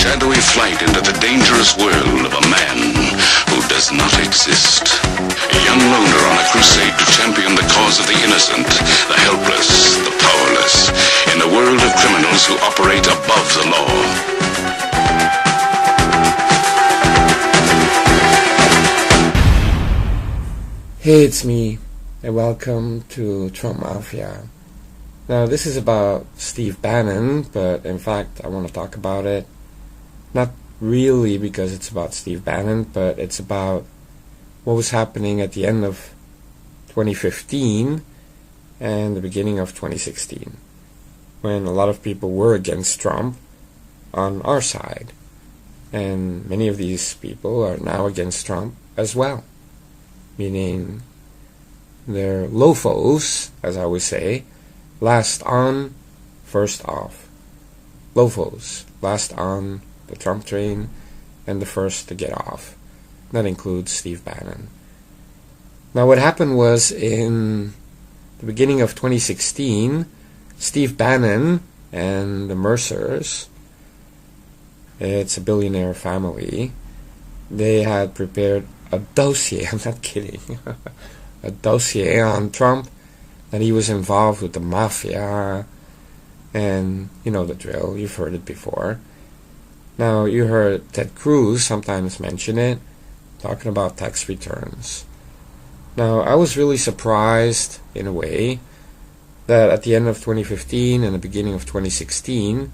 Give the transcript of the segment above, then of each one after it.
shadowy flight into the dangerous world of a man who does not exist. A young loner on a crusade to champion the cause of the innocent, the helpless, the powerless, in a world of criminals who operate above the law. Hey, it's me, and welcome to Trump Mafia. Now, this is about Steve Bannon, but in fact, I want to talk about it. Not really because it's about Steve Bannon, but it's about what was happening at the end of 2015 and the beginning of 2016, when a lot of people were against Trump on our side. And many of these people are now against Trump as well. Meaning they're lofos, as I would say, last on, first off. Lofos, last on the Trump train and the first to get off. That includes Steve Bannon. Now what happened was in the beginning of 2016, Steve Bannon and the Mercers, it's a billionaire family, they had prepared a dossier, I'm not kidding, a dossier on Trump, that he was involved with the MAFIA, and you know the drill, you've heard it before. Now, you heard Ted Cruz sometimes mention it, talking about tax returns. Now, I was really surprised, in a way, that at the end of 2015 and the beginning of 2016,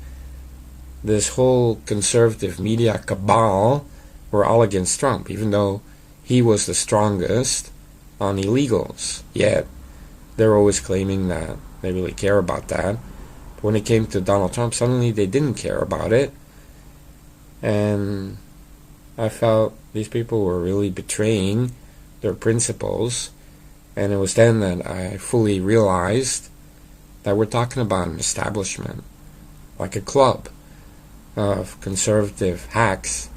this whole conservative media cabal were all against Trump, even though he was the strongest on illegals. Yet, they're always claiming that they really care about that. But when it came to Donald Trump, suddenly they didn't care about it. And I felt these people were really betraying their principles. And it was then that I fully realized that we're talking about an establishment, like a club of conservative hacks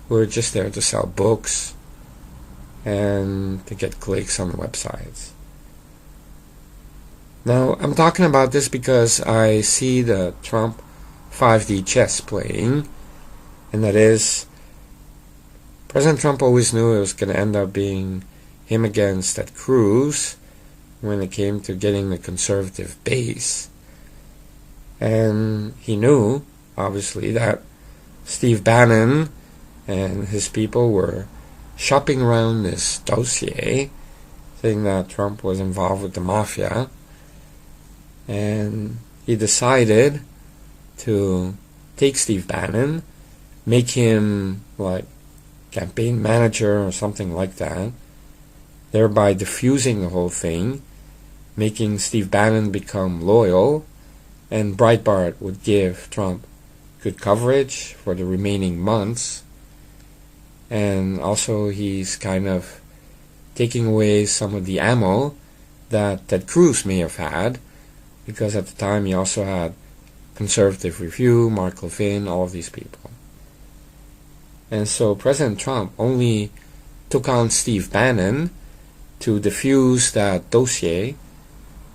who are just there to sell books and to get clicks on the websites. Now, I'm talking about this because I see the Trump 5D chess playing, and that is, President Trump always knew it was going to end up being him against Ted Cruz when it came to getting the conservative base. And he knew, obviously, that Steve Bannon and his people were shopping around this dossier, saying that Trump was involved with the mafia, and he decided to take Steve Bannon, make him like campaign manager or something like that, thereby diffusing the whole thing, making Steve Bannon become loyal, and Breitbart would give Trump good coverage for the remaining months. And also he's kind of taking away some of the ammo that Ted Cruz may have had, because at the time he also had Conservative Review, Mark Levin, all of these people. And so President Trump only took on Steve Bannon to diffuse that dossier,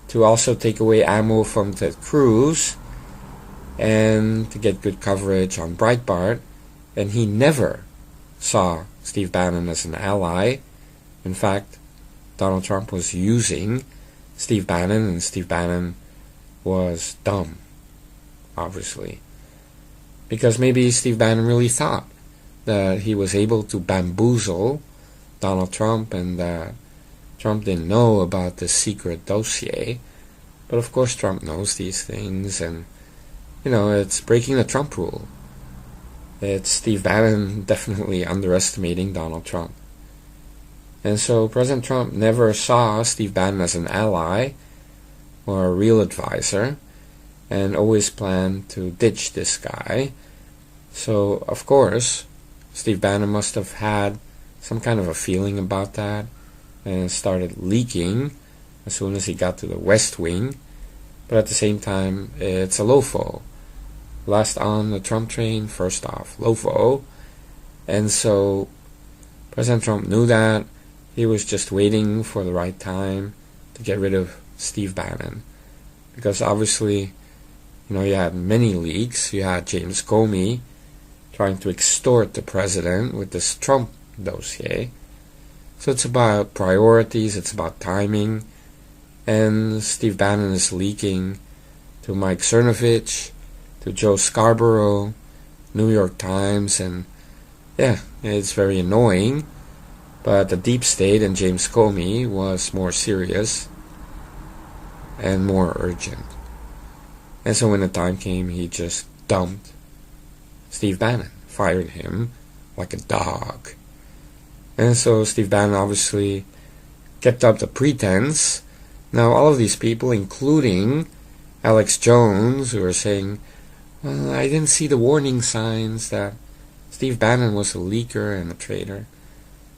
to also take away ammo from Ted Cruz, and to get good coverage on Breitbart. And he never saw Steve Bannon as an ally. In fact, Donald Trump was using Steve Bannon, and Steve Bannon was dumb, obviously. Because maybe Steve Bannon really thought that he was able to bamboozle Donald Trump, and that Trump didn't know about the secret dossier. But of course Trump knows these things, and you know, it's breaking the Trump rule. It's Steve Bannon definitely underestimating Donald Trump. And so President Trump never saw Steve Bannon as an ally or a real advisor, and always planned to ditch this guy. So, of course, Steve Bannon must have had some kind of a feeling about that, and started leaking as soon as he got to the West Wing. But at the same time, it's a LOFO. Last on the Trump train, first off. LOFO. And so President Trump knew that. He was just waiting for the right time to get rid of Steve Bannon. Because obviously, you had many leaks. You had James Comey trying to extort the president with this Trump dossier. So it's about priorities, it's about timing, and Steve Bannon is leaking to Mike Cernovich, to Joe Scarborough, New York Times, and yeah, it's very annoying. But the deep state and James Comey was more serious and more urgent. And so when the time came, he just dumped Steve Bannon, fired him like a dog. And so Steve Bannon obviously kept up the pretense. Now all of these people, including Alex Jones, who are saying, well, I didn't see the warning signs that Steve Bannon was a leaker and a traitor.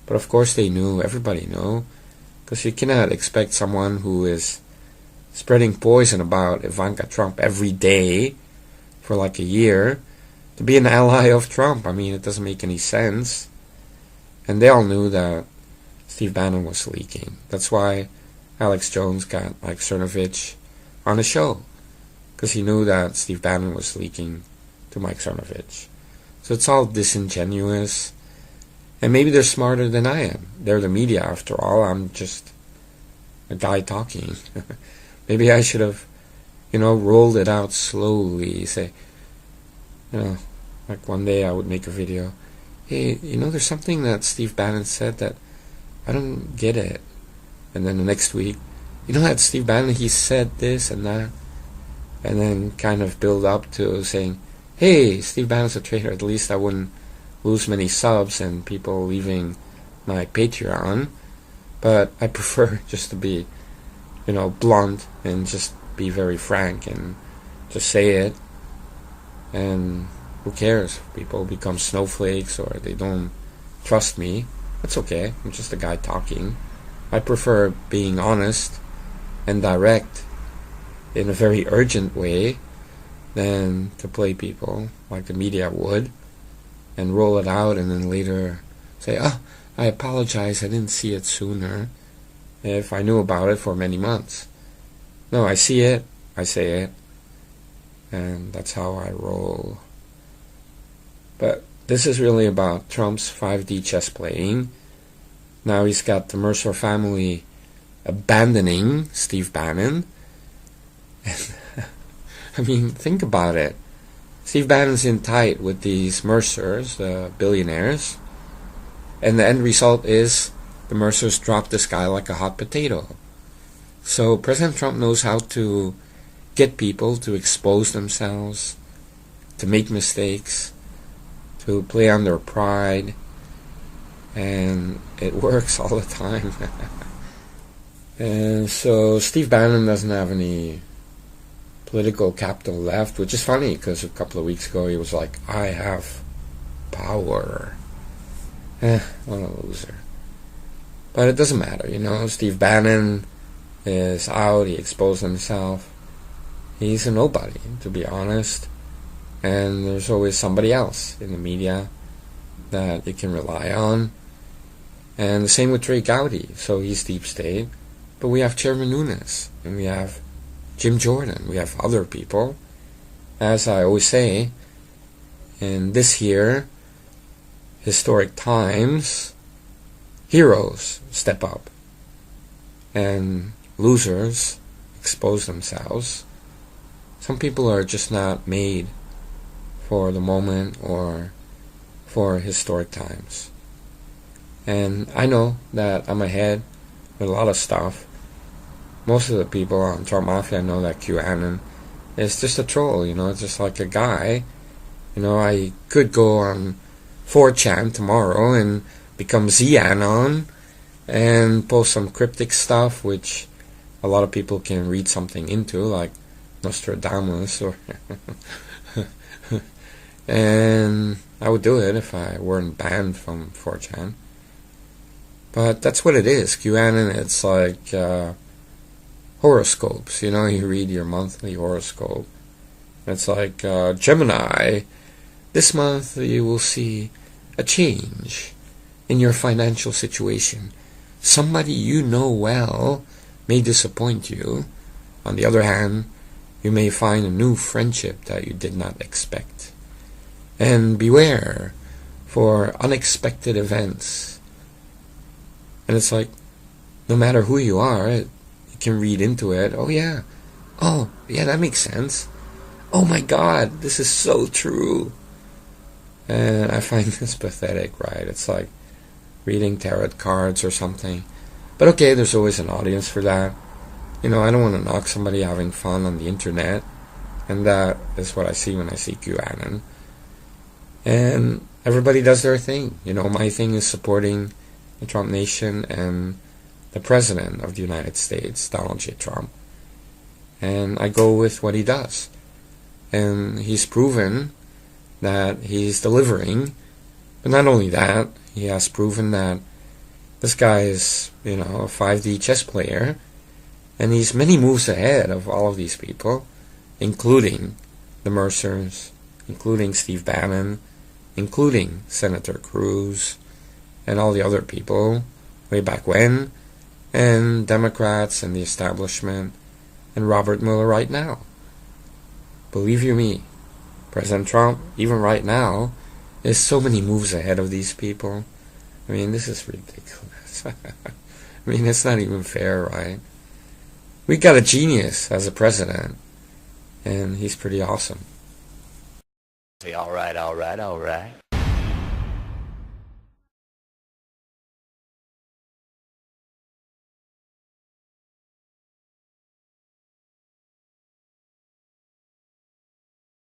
But of course they knew, everybody knew, because you cannot expect someone who is spreading poison about Ivanka Trump every day for like a year to be an ally of Trump. I mean, it doesn't make any sense. And they all knew that Steve Bannon was leaking. That's why Alex Jones got Mike Cernovich on the show, because he knew that Steve Bannon was leaking to Mike Cernovich. So it's all disingenuous. And maybe they're smarter than I am. They're the media, after all. I'm just a guy talking. Maybe I should have, rolled it out slowly. Say, like one day I would make a video. Hey, there's something that Steve Bannon said that I don't get it. And then the next week, that Steve Bannon, he said this and that. And then kind of build up to saying, hey, Steve Bannon's a traitor. At least I wouldn't lose many subs and people leaving my Patreon. But I prefer just to be, blunt and just be very frank and just say it. And who cares if people become snowflakes or they don't trust me? That's okay. I'm just a guy talking. I prefer being honest and direct in a very urgent way than to play people like the media would and roll it out and then later say, I apologize, I didn't see it sooner, if I knew about it for many months. No, I see it, I say it, and that's how I roll. But this is really about Trump's 5D chess playing. Now he's got the Mercer family abandoning Steve Bannon. I mean, think about it. Steve Bannon's in tight with these Mercers, the billionaires, and the end result is the Mercers drop this guy like a hot potato. So President Trump knows how to get people to expose themselves, to make mistakes, to play on their pride, and it works all the time. And so Steve Bannon doesn't have any political capital left, which is funny because a couple of weeks ago he was like, I have power. What a loser. But it doesn't matter, Steve Bannon is out, he exposed himself. He's a nobody, to be honest. And there's always somebody else in the media that you can rely on. And the same with Trey Gowdy. So he's deep state. But we have Chairman Nunes, and we have Jim Jordan, we have other people. As I always say, in this year, historic times, heroes step up and losers expose themselves. Some people are just not made for the moment or for historic times. And I know that I'm ahead with a lot of stuff. Most of the people on Trump Mafia know that QAnon is just a troll, it's just like a guy. I could go on 4chan tomorrow and become ZAnon and post some cryptic stuff which a lot of people can read something into, like Nostradamus or and I would do it if I weren't banned from 4chan. But that's what it is. QAnon, it's like horoscopes. You read your monthly horoscope. It's like, Gemini, this month you will see a change in your financial situation. Somebody you know well may disappoint you. On the other hand, you may find a new friendship that you did not expect. And beware for unexpected events. And it's like, no matter who you are, you can read into it. Oh yeah, that makes sense. Oh my God, this is so true. And I find this pathetic, right? It's like reading tarot cards or something. But okay, there's always an audience for that. I don't want to knock somebody having fun on the internet. And that is what I see when I see QAnon. And everybody does their thing. My thing is supporting the Trump Nation and the President of the United States, Donald J. Trump. And I go with what he does. And he's proven that he's delivering. But not only that, he has proven that this guy is, a 5D chess player. And he's many moves ahead of all of these people, including the Mercers, including Steve Bannon, including Senator Cruz, and all the other people way back when, and Democrats and the establishment, and Robert Mueller right now. Believe you me, President Trump, even right now, is so many moves ahead of these people. This is ridiculous. It's not even fair, right? We got a genius as a president, and he's pretty awesome. All right.